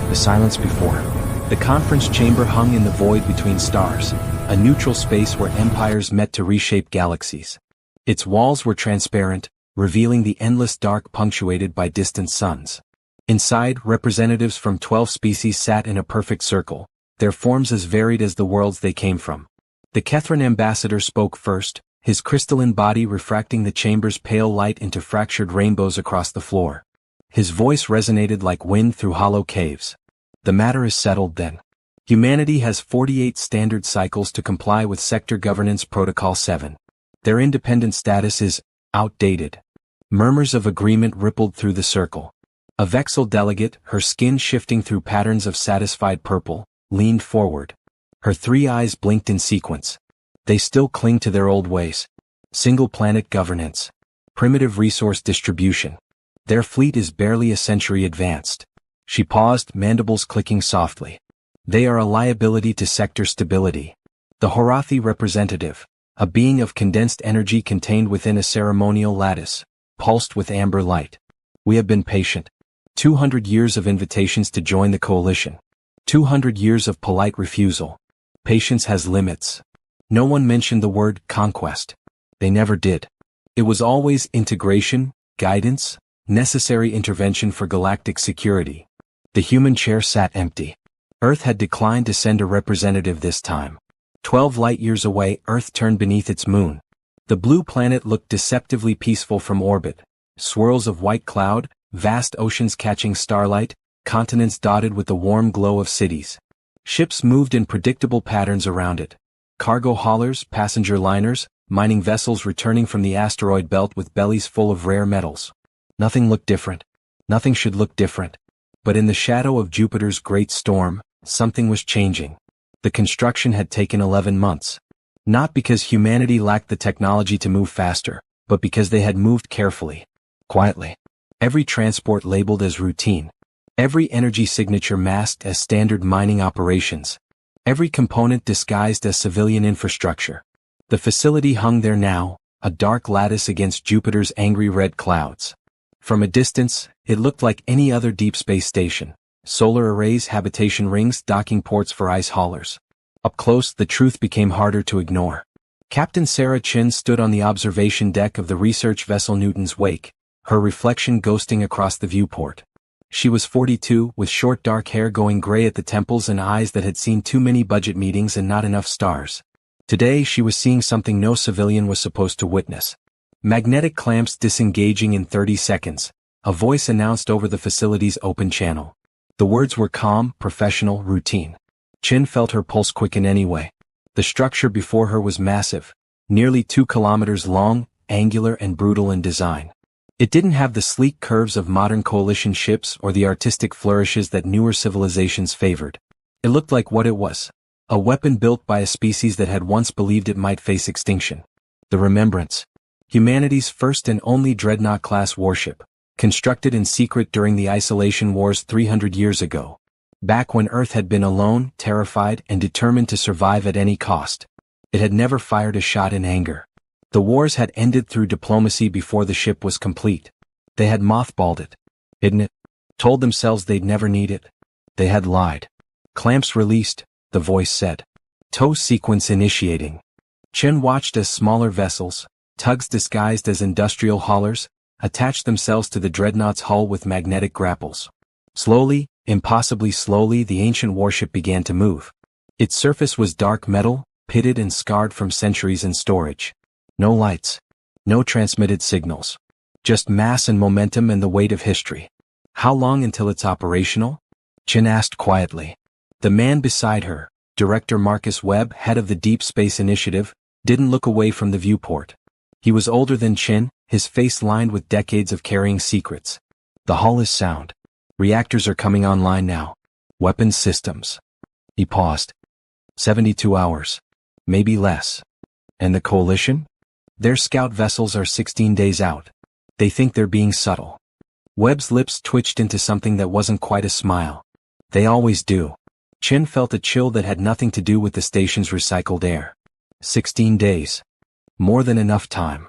the silence before. The conference chamber hung in the void between stars, a neutral space where empires met to reshape galaxies. Its walls were transparent, revealing the endless dark punctuated by distant suns. Inside, representatives from 12 species sat in a perfect circle, their forms as varied as the worlds they came from. The Kethran ambassador spoke first, his crystalline body refracting the chamber's pale light into fractured rainbows across the floor. His voice resonated like wind through hollow caves. The matter is settled then. Humanity has 48 standard cycles to comply with Sector Governance Protocol 7. Their independent status is outdated. Murmurs of agreement rippled through the circle. A Vexel delegate, her skin shifting through patterns of satisfied purple, leaned forward. Her 3 eyes blinked in sequence. They still cling to their old ways. Single planet governance. Primitive resource distribution. Their fleet is barely a century advanced. She paused, mandibles clicking softly. They are a liability to sector stability. The Horathi representative, a being of condensed energy contained within a ceremonial lattice, pulsed with amber light. We have been patient. 200 years of invitations to join the coalition. 200 years of polite refusal. Patience has limits. No one mentioned the word conquest. They never did. It was always integration, guidance, necessary intervention for galactic security. The human chair sat empty. Earth had declined to send a representative this time. 12 light-years away, Earth turned beneath its moon. The blue planet looked deceptively peaceful from orbit. Swirls of white cloud, vast oceans catching starlight, continents dotted with the warm glow of cities. Ships moved in predictable patterns around it. Cargo haulers, passenger liners, mining vessels returning from the asteroid belt with bellies full of rare metals. Nothing looked different. Nothing should look different. But in the shadow of Jupiter's great storm, something was changing. The construction had taken 11 months. Not because humanity lacked the technology to move faster, but because they had moved carefully, quietly. Every transport labeled as routine. Every energy signature masked as standard mining operations. Every component disguised as civilian infrastructure. The facility hung there now, a dark lattice against Jupiter's angry red clouds. From a distance, it looked like any other deep space station. Solar arrays, habitation rings, docking ports for ice haulers. Up close, the truth became harder to ignore. Captain Sarah Chin stood on the observation deck of the research vessel Newton's Wake, her reflection ghosting across the viewport. She was 42, with short dark hair going gray at the temples and eyes that had seen too many budget meetings and not enough stars. Today she was seeing something no civilian was supposed to witness. Magnetic clamps disengaging in 30 seconds, a voice announced over the facility's open channel. The words were calm, professional, routine. Chin felt her pulse quicken anyway. The structure before her was massive, nearly 2 kilometers long, angular and brutal in design. It didn't have the sleek curves of modern coalition ships or the artistic flourishes that newer civilizations favored. It looked like what it was. A weapon built by a species that had once believed it might face extinction. The Remembrance. Humanity's first and only dreadnought-class warship, constructed in secret during the Isolation Wars 300 years ago. Back when Earth had been alone, terrified, and determined to survive at any cost. It had never fired a shot in anger. The wars had ended through diplomacy before the ship was complete. They had mothballed it. Hidden it. Told themselves they'd never need it. They had lied. Clamps released, the voice said. Tow sequence initiating. Chen watched as smaller vessels, tugs disguised as industrial haulers, attached themselves to the dreadnought's hull with magnetic grapples. Slowly, impossibly slowly, the ancient warship began to move. Its surface was dark metal, pitted and scarred from centuries in storage. No lights. No transmitted signals. Just mass and momentum and the weight of history. How long until it's operational? Chin asked quietly. The man beside her, Director Marcus Webb, head of the Deep Space Initiative, didn't look away from the viewport. He was older than Chin, his face lined with decades of carrying secrets. The hull is sound. Reactors are coming online now. Weapons systems. He paused. 72 hours. Maybe less. And the coalition? Their scout vessels are 16 days out. They think they're being subtle. Webb's lips twitched into something that wasn't quite a smile. They always do. Chin felt a chill that had nothing to do with the station's recycled air. 16 days. More than enough time.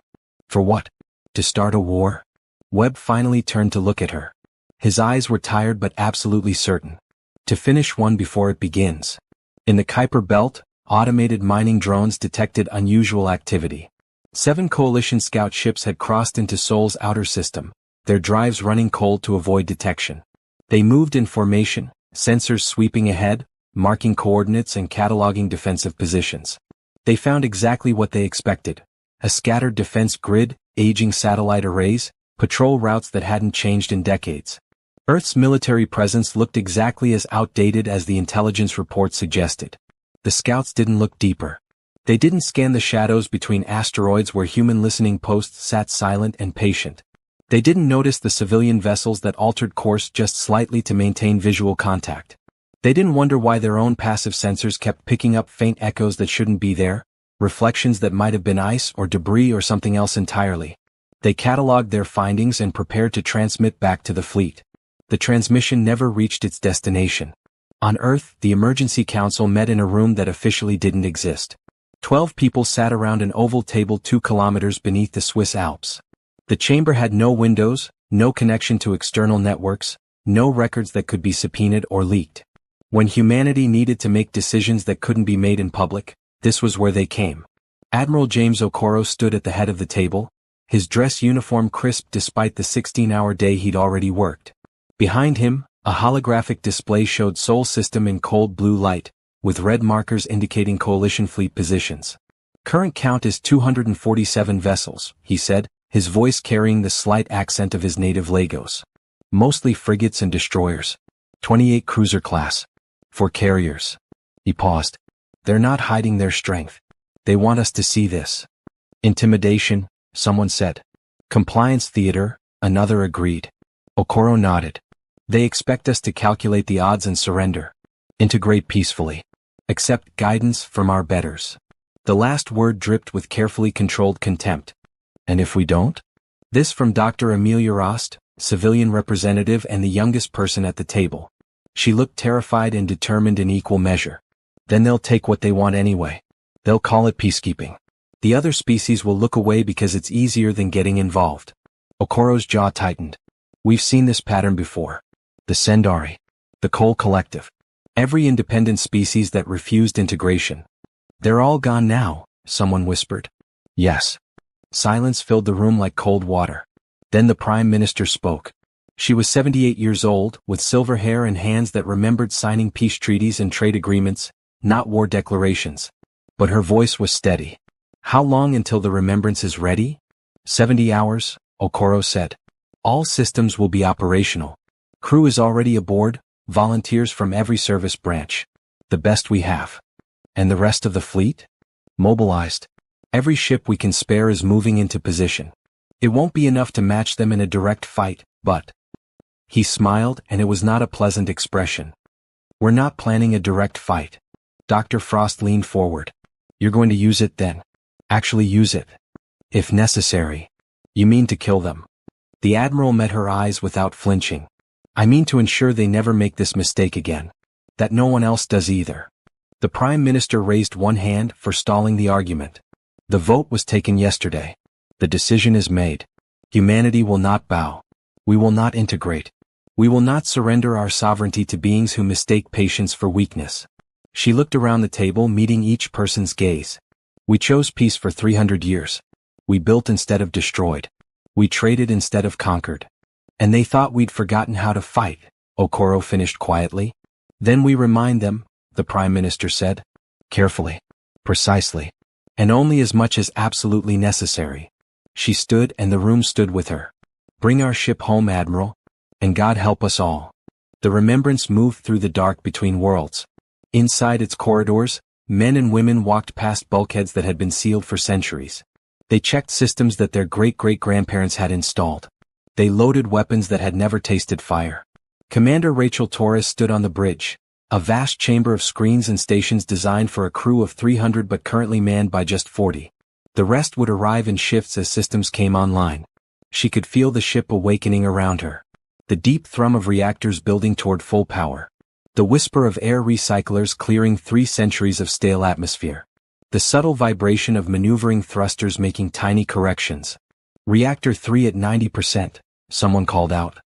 For what? To start a war? Webb finally turned to look at her. His eyes were tired but absolutely certain. To finish one before it begins. In the Kuiper Belt, automated mining drones detected unusual activity. 7 coalition scout ships had crossed into Sol's outer system, their drives running cold to avoid detection. They moved in formation, sensors sweeping ahead, marking coordinates and cataloging defensive positions. They found exactly what they expected: a scattered defense grid, aging satellite arrays, patrol routes that hadn't changed in decades. Earth's military presence looked exactly as outdated as the intelligence report suggested. The scouts didn't look deeper. They didn't scan the shadows between asteroids where human listening posts sat silent and patient. They didn't notice the civilian vessels that altered course just slightly to maintain visual contact. They didn't wonder why their own passive sensors kept picking up faint echoes that shouldn't be there, reflections that might have been ice or debris or something else entirely. They cataloged their findings and prepared to transmit back to the fleet. The transmission never reached its destination. On Earth, the Emergency Council met in a room that officially didn't exist. 12 people sat around an oval table 2 kilometers beneath the Swiss Alps. The chamber had no windows, no connection to external networks, no records that could be subpoenaed or leaked. When humanity needed to make decisions that couldn't be made in public, this was where they came. Admiral James Okoro stood at the head of the table, his dress uniform crisp despite the 16-hour day he'd already worked. Behind him, a holographic display showed Sol system in cold blue light, with red markers indicating coalition fleet positions. Current count is 247 vessels, he said, his voice carrying the slight accent of his native Lagos. Mostly frigates and destroyers. 28 cruiser class. 4 carriers. He paused. They're not hiding their strength. They want us to see this. Intimidation, someone said. Compliance theater, another agreed. Okoro nodded. They expect us to calculate the odds and surrender. Integrate peacefully. Accept guidance from our betters. The last word dripped with carefully controlled contempt. And if we don't? This from Dr. Amelia Rost, civilian representative and the youngest person at the table. She looked terrified and determined in equal measure. Then they'll take what they want anyway. They'll call it peacekeeping. The other species will look away because it's easier than getting involved. Okoro's jaw tightened. We've seen this pattern before. The Sendari. The Cole Collective. Every independent species that refused integration. They're all gone now, someone whispered. Yes. Silence filled the room like cold water. Then the Prime Minister spoke. She was 78 years old, with silver hair and hands that remembered signing peace treaties and trade agreements, not war declarations. But her voice was steady. How long until the remembrance is ready? 70 hours, Okoro said. All systems will be operational. Crew is already aboard, volunteers from every service branch. The best we have. And the rest of the fleet? Mobilized. Every ship we can spare is moving into position. It won't be enough to match them in a direct fight, but... He smiled, and it was not a pleasant expression. We're not planning a direct fight. Dr. Frost leaned forward. You're going to use it then. Actually use it. If necessary. You mean to kill them. The Admiral met her eyes without flinching. I mean to ensure they never make this mistake again. That no one else does either. The Prime Minister raised one hand, forestalling the argument. The vote was taken yesterday. The decision is made. Humanity will not bow. We will not integrate. We will not surrender our sovereignty to beings who mistake patience for weakness. She looked around the table, meeting each person's gaze. We chose peace for 300 years. We built instead of destroyed. We traded instead of conquered. And they thought we'd forgotten how to fight, Okoro finished quietly. Then we remind them, the Prime Minister said. Carefully. Precisely. And only as much as absolutely necessary. She stood and the room stood with her. Bring our ship home, Admiral. And God help us all. The remembrance moved through the dark between worlds. Inside its corridors, men and women walked past bulkheads that had been sealed for centuries. They checked systems that their great-great-grandparents had installed. They loaded weapons that had never tasted fire. Commander Rachel Torres stood on the bridge, a vast chamber of screens and stations designed for a crew of 300 but currently manned by just 40. The rest would arrive in shifts as systems came online. She could feel the ship awakening around her. The deep thrum of reactors building toward full power. The whisper of air recyclers clearing 3 centuries of stale atmosphere. The subtle vibration of maneuvering thrusters making tiny corrections. Reactor 3 at 90%, someone called out.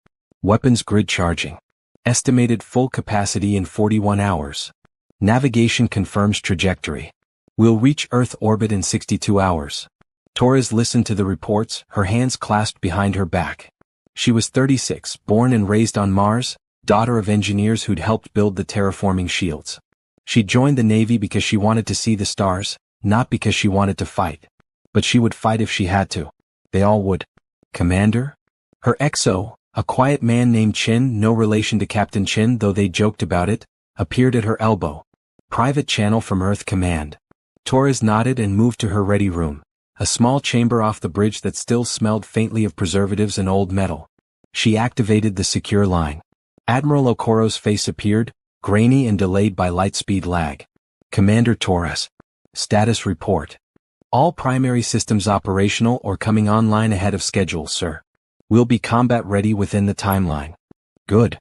Weapons grid charging. Estimated full capacity in 41 hours. Navigation confirms trajectory. We'll reach Earth orbit in 62 hours. Torres listened to the reports, her hands clasped behind her back. She was 36, born and raised on Mars, daughter of engineers who'd helped build the terraforming shields. She joined the Navy because she wanted to see the stars, not because she wanted to fight. But she would fight if she had to. They all would. Commander? Her XO, a quiet man named Chin, no relation to Captain Chin though they joked about it, appeared at her elbow. Private channel from Earth Command. Torres nodded and moved to her ready room, a small chamber off the bridge that still smelled faintly of preservatives and old metal. She activated the secure line. Admiral Okoro's face appeared, grainy and delayed by lightspeed lag. Commander Torres. Status report. All primary systems operational or coming online ahead of schedule, sir. We'll be combat ready within the timeline. Good.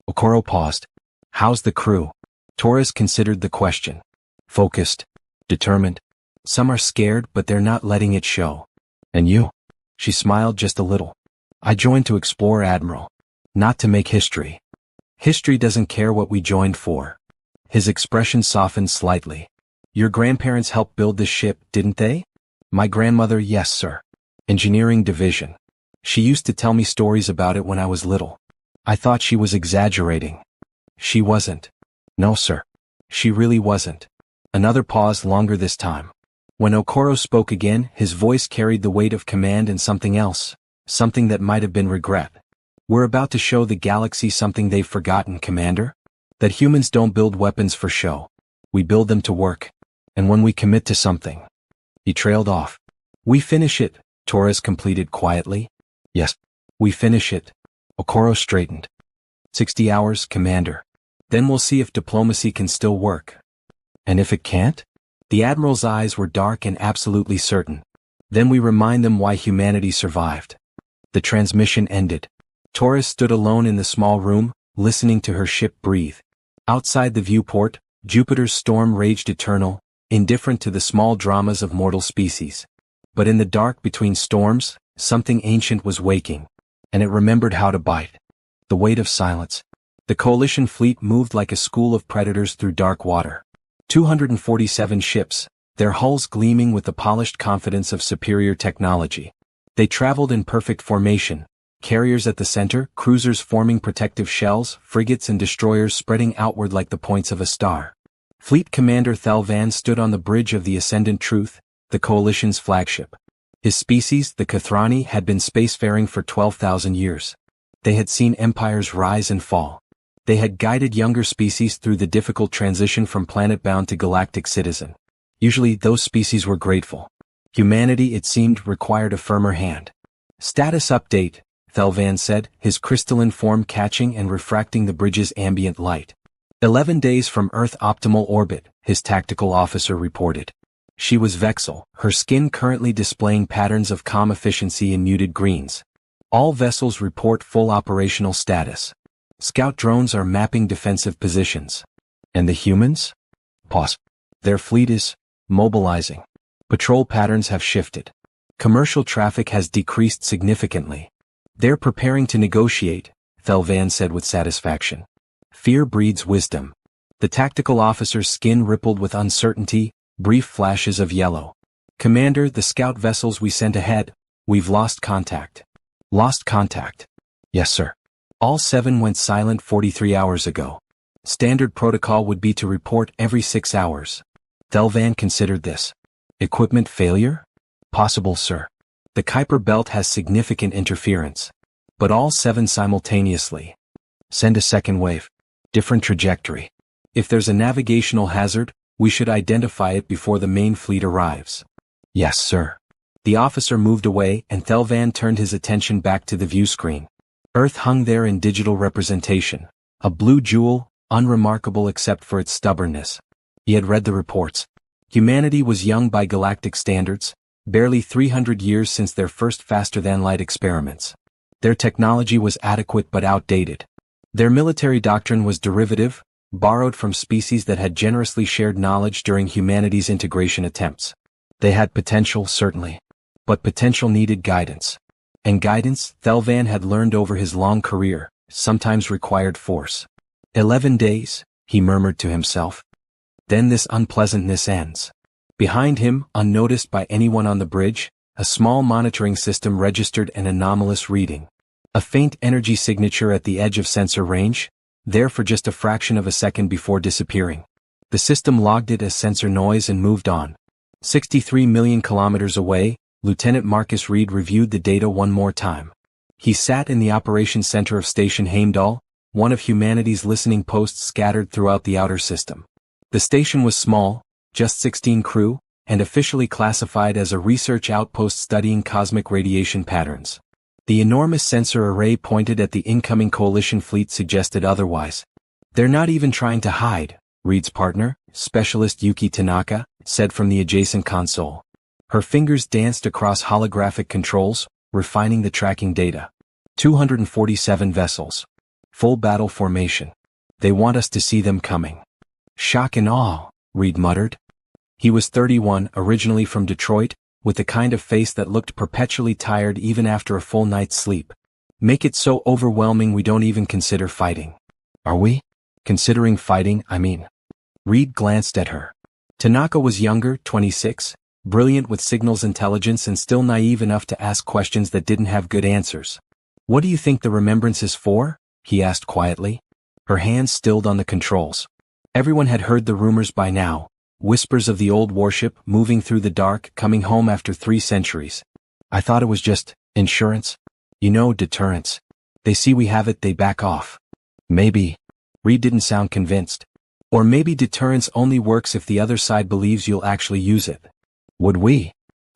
Okoro paused. How's the crew? Torres considered the question. Focused. Determined. Some are scared but they're not letting it show. And you? She smiled just a little. I joined to explore, Admiral. Not to make history. History doesn't care what we joined for. His expression softened slightly. Your grandparents helped build this ship, didn't they? My grandmother, yes, sir. Engineering division. She used to tell me stories about it when I was little. I thought she was exaggerating. She wasn't. No, sir. She really wasn't. Another pause, longer this time. When Okoro spoke again, his voice carried the weight of command and something else, something that might have been regret. We're about to show the galaxy something they've forgotten, Commander. That humans don't build weapons for show. We build them to work. And when we commit to something. He trailed off. We finish it, Torres completed quietly. Yes. We finish it. Okoro straightened. 60 hours, Commander. Then we'll see if diplomacy can still work. And if it can't? The Admiral's eyes were dark and absolutely certain. Then we remind them why humanity survived. The transmission ended. Torres stood alone in the small room, listening to her ship breathe. Outside the viewport, Jupiter's storm raged eternal, indifferent to the small dramas of mortal species. But in the dark between storms, something ancient was waking. And it remembered how to bite. The weight of silence. The coalition fleet moved like a school of predators through dark water. 247 ships, their hulls gleaming with the polished confidence of superior technology. They traveled in perfect formation, carriers at the center, cruisers forming protective shells, frigates and destroyers spreading outward like the points of a star. Fleet Commander Thelvan stood on the bridge of the Ascendant Truth, the coalition's flagship. His species, the Kathrani, had been spacefaring for 12,000 years. They had seen empires rise and fall. They had guided younger species through the difficult transition from planet-bound to galactic citizen. Usually those species were grateful. Humanity, it seemed, required a firmer hand. Status update, Thelvan said, his crystalline form catching and refracting the bridge's ambient light. 11 days from Earth optimal orbit, his tactical officer reported. She was Vexel, her skin currently displaying patterns of calm efficiency in muted greens. All vessels report full operational status. Scout drones are mapping defensive positions. And the humans? Pause. Their fleet is mobilizing. Patrol patterns have shifted. Commercial traffic has decreased significantly. They're preparing to negotiate, Thelvan said with satisfaction. Fear breeds wisdom. The tactical officer's skin rippled with uncertainty, brief flashes of yellow. Commander, the scout vessels we sent ahead, we've lost contact. Lost contact? Yes, sir. All 7 went silent 43 hours ago. Standard protocol would be to report every 6 hours. Thelvan considered this. Equipment failure? Possible, sir. The Kuiper belt has significant interference. But all 7 simultaneously. Send a second wave. Different trajectory. If there's a navigational hazard, we should identify it before the main fleet arrives. Yes, sir. The officer moved away and Thelvan turned his attention back to the view screen. Earth hung there in digital representation. A blue jewel, unremarkable except for its stubbornness. He had read the reports. Humanity was young by galactic standards, barely 300 years since their first faster-than-light experiments. Their technology was adequate but outdated. Their military doctrine was derivative, borrowed from species that had generously shared knowledge during humanity's integration attempts. They had potential, certainly. But potential needed guidance. And guidance, Thelvan had learned over his long career, sometimes required force. 11 days, he murmured to himself. Then this unpleasantness ends. Behind him, unnoticed by anyone on the bridge, a small monitoring system registered an anomalous reading. A faint energy signature at the edge of sensor range, there for just a fraction of a second before disappearing. The system logged it as sensor noise and moved on. 63 million kilometers away, Lieutenant Marcus Reed reviewed the data one more time. He sat in the operations center of Station Heimdall, one of humanity's listening posts scattered throughout the outer system. The station was small, just 16 crew, and officially classified as a research outpost studying cosmic radiation patterns. The enormous sensor array pointed at the incoming coalition fleet suggested otherwise. They're not even trying to hide, Reed's partner, Specialist Yuki Tanaka, said from the adjacent console. Her fingers danced across holographic controls, refining the tracking data. 247 vessels. Full battle formation. They want us to see them coming. Shock and awe, Reed muttered. He was 31, originally from Detroit, with the kind of face that looked perpetually tired even after a full night's sleep. Make it so overwhelming we don't even consider fighting. Are we? Considering fighting, I mean. Reed glanced at her. Tanaka was younger, 26, brilliant with signals intelligence and still naive enough to ask questions that didn't have good answers. What do you think the remembrance is for? He asked quietly. Her hands stilled on the controls. Everyone had heard the rumors by now. Whispers of the old warship moving through the dark, coming home after 3 centuries. I thought it was just insurance. You know, deterrence. They see we have it, they back off. Maybe. Reed didn't sound convinced. Or maybe deterrence only works if the other side believes you'll actually use it. Would we?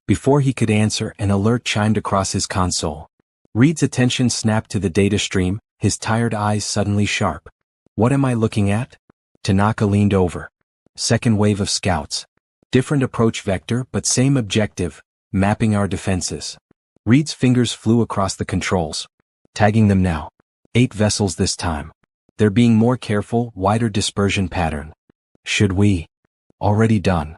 Before he could answer, an alert chimed across his console. Reed's attention snapped to the data stream, his tired eyes suddenly sharp. What am I looking at? Tanaka leaned over. Second wave of scouts. Different approach vector but same objective, mapping our defenses. Reed's fingers flew across the controls. Tagging them now. 8 vessels this time. They're being more careful, wider dispersion pattern. Should we? Already done.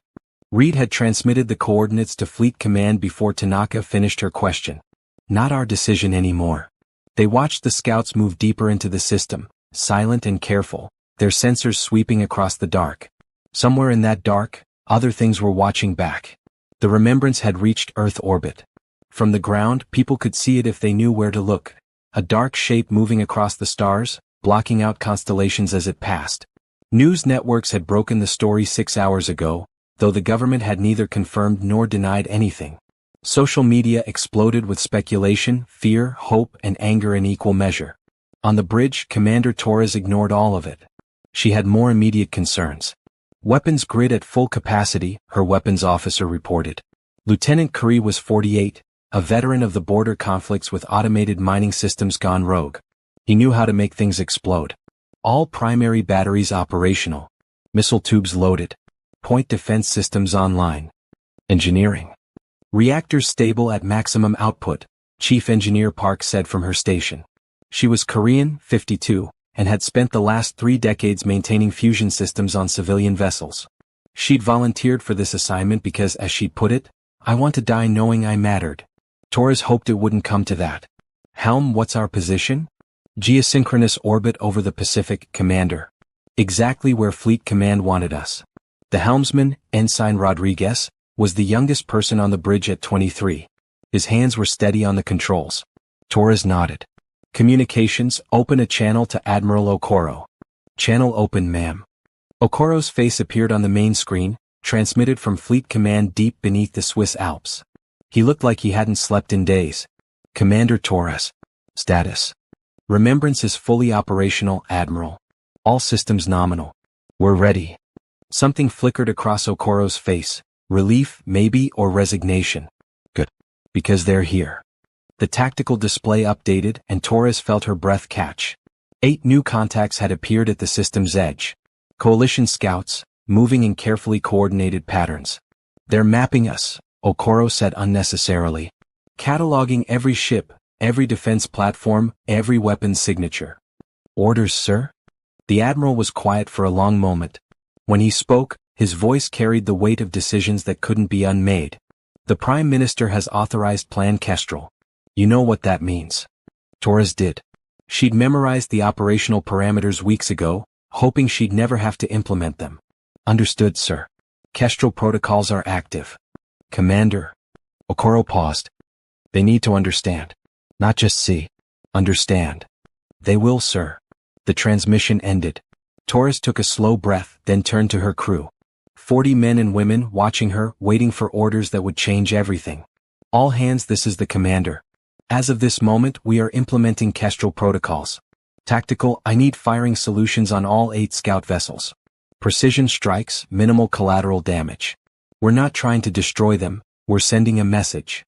Reed had transmitted the coordinates to Fleet Command before Tanaka finished her question. Not our decision anymore. They watched the scouts move deeper into the system, silent and careful, their sensors sweeping across the dark. Somewhere in that dark, other things were watching back. The remembrance had reached Earth orbit. From the ground, people could see it if they knew where to look. A dark shape moving across the stars, blocking out constellations as it passed. News networks had broken the story 6 hours ago, though the government had neither confirmed nor denied anything. Social media exploded with speculation, fear, hope, and anger in equal measure. On the bridge, Commander Torres ignored all of it. She had more immediate concerns. Weapons grid at full capacity, her weapons officer reported. Lieutenant Curry was 48, a veteran of the border conflicts with automated mining systems gone rogue. He knew how to make things explode. All primary batteries operational. Missile tubes loaded. Point defense systems online. Engineering. Reactors stable at maximum output, Chief Engineer Park said from her station. She was Korean, 52. And had spent the last 3 decades maintaining fusion systems on civilian vessels. She'd volunteered for this assignment because, as she'd put it, I want to die knowing I mattered. Torres hoped it wouldn't come to that. Helm, what's our position? Geosynchronous orbit over the Pacific, Commander. Exactly where Fleet Command wanted us. The helmsman, Ensign Rodriguez, was the youngest person on the bridge at 23. His hands were steady on the controls. Torres nodded. Communications, open a channel to Admiral Okoro. Channel open, ma'am. Okoro's face appeared on the main screen, transmitted from Fleet Command deep beneath the Swiss Alps. He looked like he hadn't slept in days. Commander Torres. Status. Remembrance is fully operational, Admiral. All systems nominal. We're ready. Something flickered across Okoro's face. Relief, maybe, or resignation. Good. Because they're here. The tactical display updated and Torres felt her breath catch. 8 new contacts had appeared at the system's edge. Coalition scouts, moving in carefully coordinated patterns. They're mapping us, Okoro said unnecessarily. Cataloging every ship, every defense platform, every weapons signature. Orders, sir? The Admiral was quiet for a long moment. When he spoke, his voice carried the weight of decisions that couldn't be unmade. The Prime Minister has authorized Plan Kestrel. You know what that means. Torres did. She'd memorized the operational parameters weeks ago, hoping she'd never have to implement them. Understood, sir. Kestrel protocols are active. Commander. Okoro paused. They need to understand. Not just see. Understand. They will, sir. The transmission ended. Torres took a slow breath, then turned to her crew. 40 men and women watching her, waiting for orders that would change everything. All hands, this is the commander. As of this moment, we are implementing Kestrel protocols. Tactical, I need firing solutions on all 8 scout vessels. Precision strikes, minimal collateral damage. We're not trying to destroy them, we're sending a message.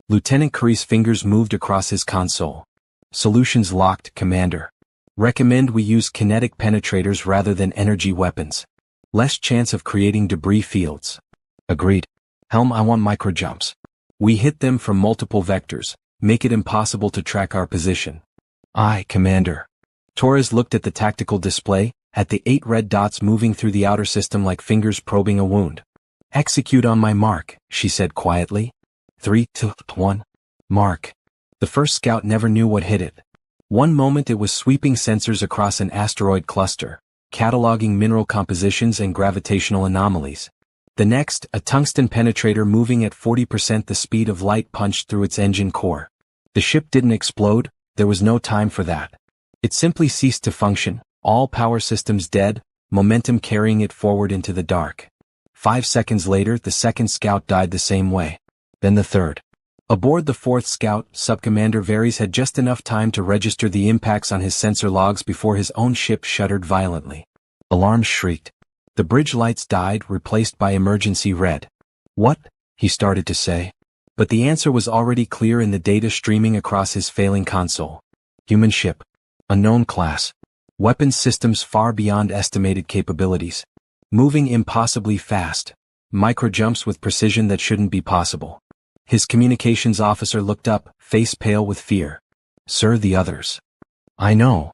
Lieutenant Curry's fingers moved across his console. Solutions locked, Commander. Recommend we use kinetic penetrators rather than energy weapons. Less chance of creating debris fields. Agreed. Helm, I want microjumps. We hit them from multiple vectors, make it impossible to track our position. Aye, Commander. Torres looked at the tactical display, at the 8 red dots moving through the outer system like fingers probing a wound. Execute on my mark, she said quietly. 3, 2, 1. Mark. The first scout never knew what hit it. One moment it was sweeping sensors across an asteroid cluster, cataloging mineral compositions and gravitational anomalies. The next, a tungsten penetrator moving at 40% the speed of light punched through its engine core. The ship didn't explode, there was no time for that. It simply ceased to function, all power systems dead, momentum carrying it forward into the dark. 5 seconds later, the second scout died the same way. Then the third. Aboard the 4th scout, Subcommander Varys had just enough time to register the impacts on his sensor logs before his own ship shuddered violently. Alarms shrieked. The bridge lights died, replaced by emergency red. What? He started to say. But the answer was already clear in the data streaming across his failing console. Human ship. Unknown class. Weapons systems far beyond estimated capabilities. Moving impossibly fast. Microjumps with precision that shouldn't be possible. His communications officer looked up, face pale with fear. Sir, the others. I know.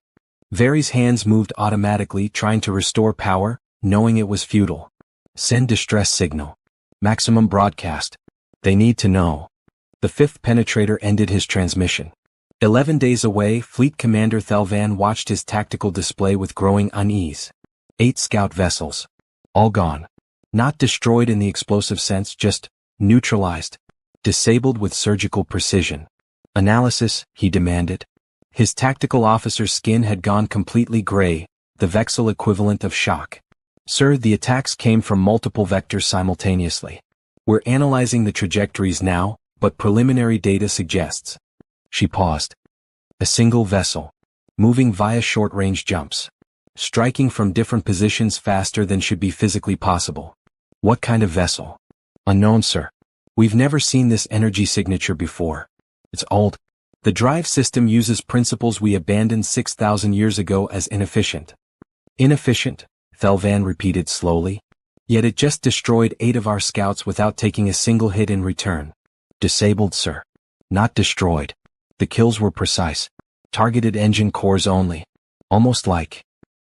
Varys' hands moved automatically, trying to restore power, knowing it was futile. Send distress signal. Maximum broadcast. They need to know. The 5th penetrator ended his transmission. 11 days away, Fleet Commander Thelvan watched his tactical display with growing unease. 8 scout vessels. All gone. Not destroyed in the explosive sense, just neutralized. Disabled with surgical precision. Analysis, he demanded. His tactical officer's skin had gone completely gray, the Vexel equivalent of shock. Sir, the attacks came from multiple vectors simultaneously. We're analyzing the trajectories now, but preliminary data suggests. She paused. A single vessel. Moving via short-range jumps. Striking from different positions faster than should be physically possible. What kind of vessel? Unknown, sir. We've never seen this energy signature before. It's old. The drive system uses principles we abandoned 6,000 years ago as inefficient. Inefficient, Thelvan repeated slowly. Yet it just destroyed 8 of our scouts without taking a single hit in return. Disabled, sir. Not destroyed. The kills were precise. Targeted engine cores only. Almost like.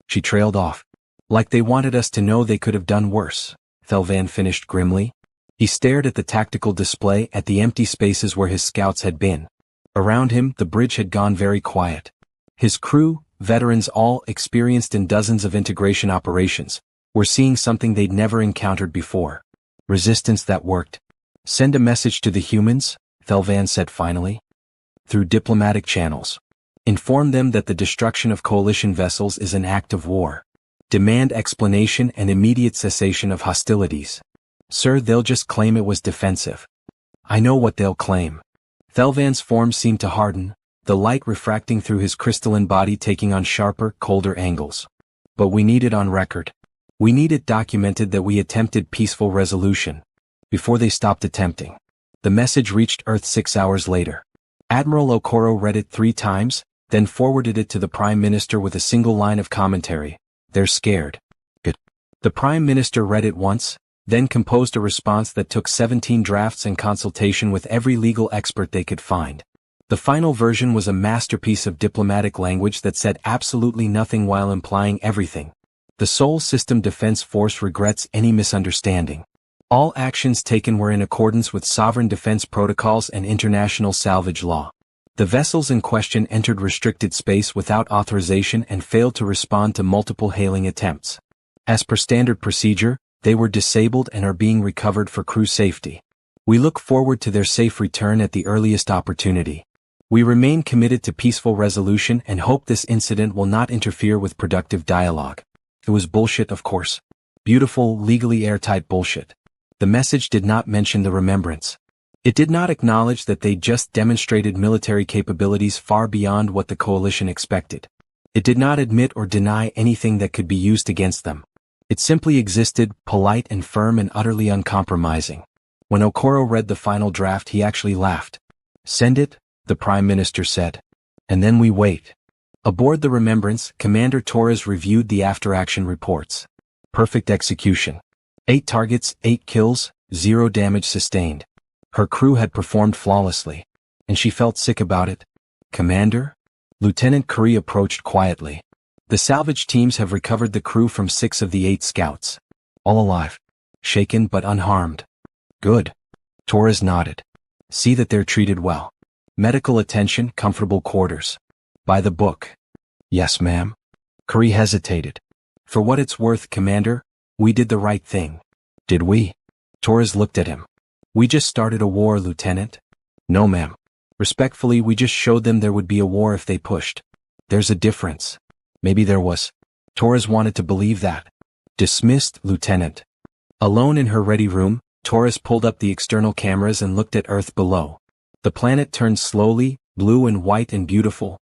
She trailed off. Like they wanted us to know they could have done worse, Thelvan finished grimly. He stared at the tactical display, at the empty spaces where his scouts had been. Around him, the bridge had gone very quiet. His crew, veterans all experienced in dozens of integration operations, were seeing something they'd never encountered before. Resistance that worked. Send a message to the humans, Thelvan said finally. Through diplomatic channels. Inform them that the destruction of coalition vessels is an act of war. Demand explanation and immediate cessation of hostilities. Sir, they'll just claim it was defensive. I know what they'll claim. Thelvan's form seemed to harden, the light refracting through his crystalline body taking on sharper, colder angles. But we need it on record. We need it documented that we attempted peaceful resolution. Before they stopped attempting. The message reached Earth 6 hours later. Admiral Okoro read it 3 times, then forwarded it to the Prime Minister with a single line of commentary. They're scared. Good. The Prime Minister read it once, then composed a response that took 17 drafts and consultation with every legal expert they could find. The final version was a masterpiece of diplomatic language that said absolutely nothing while implying everything. The Sol System Defense Force regrets any misunderstanding. All actions taken were in accordance with sovereign defense protocols and international salvage law. The vessels in question entered restricted space without authorization and failed to respond to multiple hailing attempts. As per standard procedure, they were disabled and are being recovered for crew safety. We look forward to their safe return at the earliest opportunity. We remain committed to peaceful resolution and hope this incident will not interfere with productive dialogue. It was bullshit, of course. Beautiful, legally airtight bullshit. The message did not mention the remembrance. It did not acknowledge that they just demonstrated military capabilities far beyond what the coalition expected. It did not admit or deny anything that could be used against them. It simply existed, polite and firm and utterly uncompromising. When Okoro read the final draft, he actually laughed. "Send it," the Prime Minister said. "And then we wait." Aboard the Remembrance, Commander Torres reviewed the after-action reports. Perfect execution. 8 targets, 8 kills, 0 damage sustained. Her crew had performed flawlessly. And she felt sick about it. "Commander?" Lieutenant Curry approached quietly. "The salvage teams have recovered the crew from 6 of the 8 scouts. All alive. Shaken but unharmed." "Good." Torres nodded. "See that they're treated well. Medical attention, comfortable quarters. By the book." "Yes, ma'am." Curry hesitated. "For what it's worth, Commander, we did the right thing." "Did we?" Torres looked at him. "We just started a war, Lieutenant." "No, ma'am. Respectfully, we just showed them there would be a war if they pushed." "There's a difference." "Maybe there was." Torres wanted to believe that. "Dismissed, Lieutenant." Alone in her ready room, Torres pulled up the external cameras and looked at Earth below. The planet turned slowly, blue and white and beautiful,